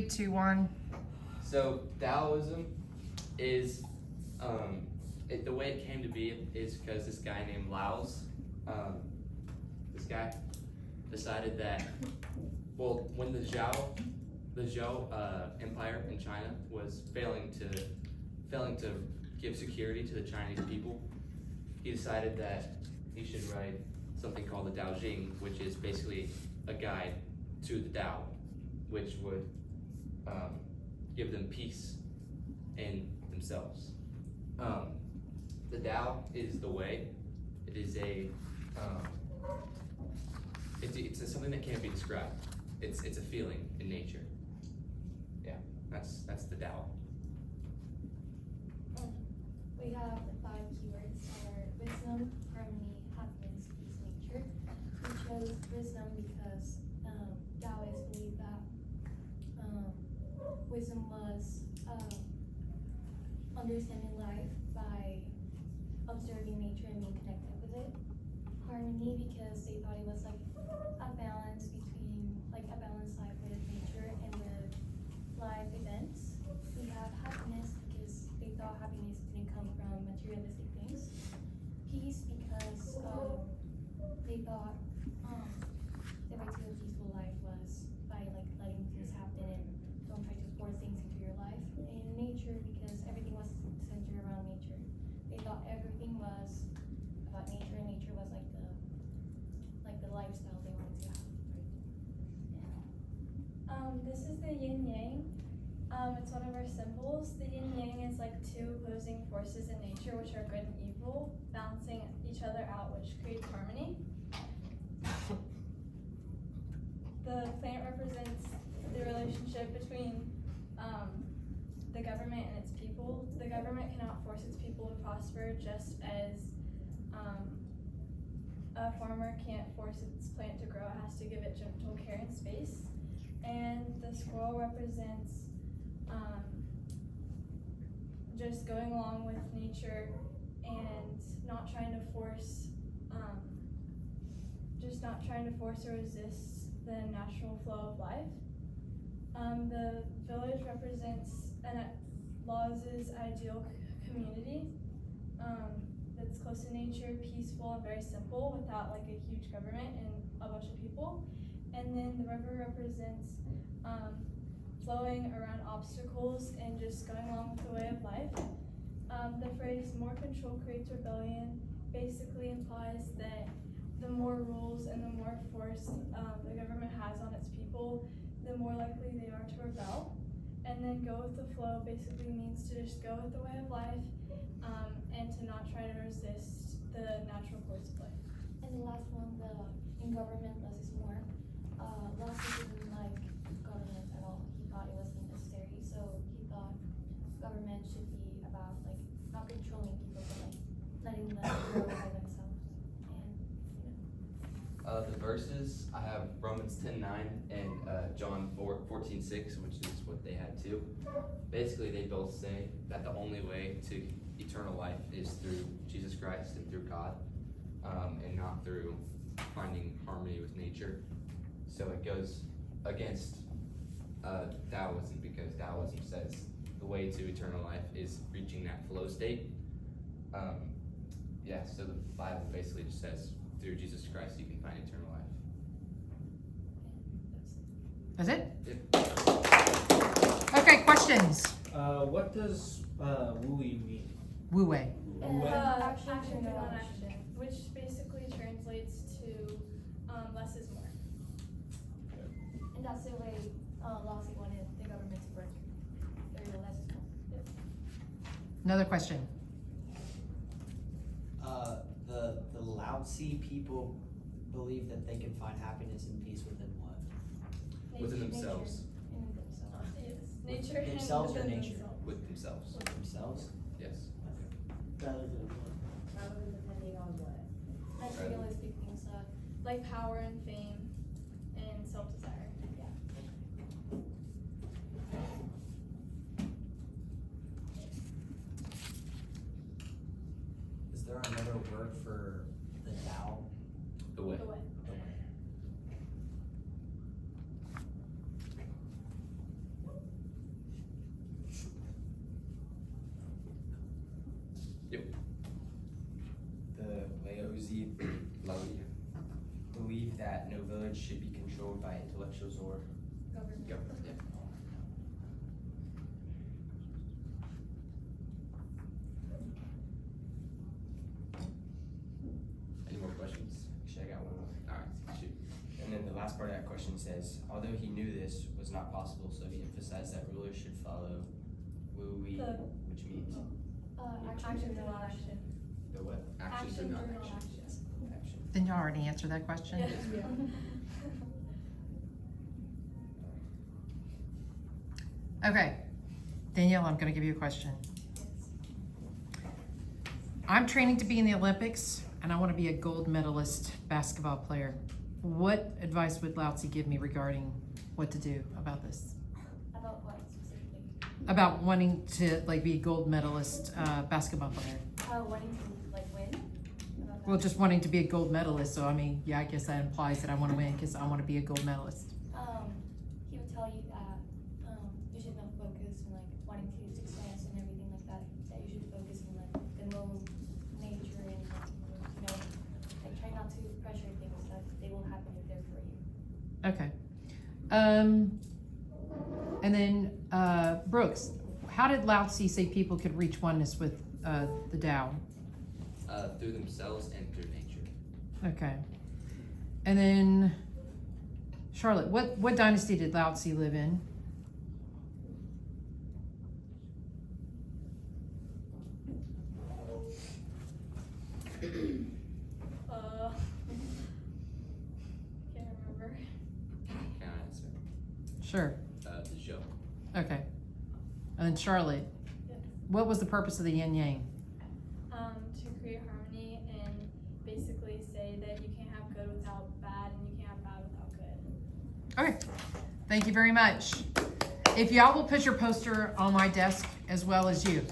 3, 2, 1. So Daoism is, the way it came to be is because this guy named Laos, this guy decided that, well, when the Zhou Empire in China was failing to give security to the Chinese people, he decided that he should write something called the Daoism, which is basically a guide to the Tao, which would give them peace in themselves. The Tao is the way. It is it's something that can't be described. It's a feeling in nature. Yeah, that's the Tao. We have the 5 keywords are wisdom, harmony, happiness, peace, nature. We chose wisdom because Taoists believe that wisdom was understanding life by observing nature and being connected with it. Harmony because they thought it was like a balance between like a balanced life with nature and with life events. We have happiness because they thought happiness didn't come from materialistic things. Peace because they thought the way to a peaceful life was by like letting things happen and don't try to force things into your life. And nature because everything was centered around nature. They thought everything was about nature and nature was like the lifestyle they wanted to have. This is the yin yang. It's one of our symbols. The yin yang is like 2 opposing forces in nature, which are good and evil, balancing each other out, which creates harmony. The plant represents the relationship between the government and its people. The government cannot force its people to prosper, just as a farmer can't force its plant to grow. It has to give it gentle care and space. And the squirrel represents just going along with nature and not trying to force or resist the natural flow of life. The village represents Law's ideal community that's close to nature, peaceful, and very simple without like a huge government and a bunch of people. And then the river represents flowing around obstacles and just going along with the way of life. The phrase more control creates rebellion basically implies that the more rules and the more force the government has on its people, the more likely they are to rebel. And then go with the flow basically means to just go with the way of life and to not try to resist the natural course of life. And the last one, in government, less is more. Less didn't like government at all. He thought it wasn't necessary, so he thought government should be about like not controlling people, but like letting them grow by themselves. And The verses, I have Romans 10:9 and John 14:6, which is what they had too. Basically, they both say that the only way to eternal life is through Jesus Christ and through God, and not through finding harmony with nature. So it goes against Daoism, because Daoism says the way to eternal life is reaching that flow state. So the Bible basically just says through Jesus Christ you can find eternal life. That's it? Yep. Okay, questions? What does Wui mean? Wu Wei. Action to non-action, which basically translates to less is more. and that's the way Lassie wanted the government to work. Very less is more. Yep. Another question. The Laozi people believe that they can find happiness and peace within what? Within themselves. In themselves. Yes. Nature and themselves or within nature? themselves. With themselves. With themselves? Yes. Rather than depending on what? Materialistic things, Like power and fame and self-desire. Is there another word for the Tao? The way. The way. The way. village should be controlled by intellectuals or Government. Government, yeah. Any more questions? Actually, I got one more. Alright, shoot. And then the last part of that question says, although he knew this was not possible, so he emphasized that rulers should follow Wu-wei, which means Action through non-action. the what? Action through non-action. Action. Didn't you already answer that question? Okay, Daniela, I'm gonna give you a question. I'm training to be in the Olympics, and I wanna be a gold medalist basketball player. What advice would Lao Tzu give me regarding what to do about this? About what specifically? About wanting to like be a gold medalist basketball player. Wanting to like win? About that? Well, just wanting to be a gold medalist, so I mean, yeah, I guess that implies that I wanna win, cause I wanna be a gold medalist. He would tell you that you should not focus on like wanting to success and everything like that. That you should focus on like the known nature and you know, like try not to pressure things that they will happen if they're for you. Okay. And then Brooks, how did Lao Tzu say people could reach oneness with the Tao? Through themselves and through nature. Okay. And then Charlotte, what dynasty did Lao Tzu live in? Can't remember. Can I answer? Sure. The Zhou. Okay. And then Charlotte, Yes. what was the purpose of the yin yang? To create harmony and basically say that you can't have good without bad and you can't have bad without good. Okay. Thank you very much. If y'all will put your poster on my desk as well as you.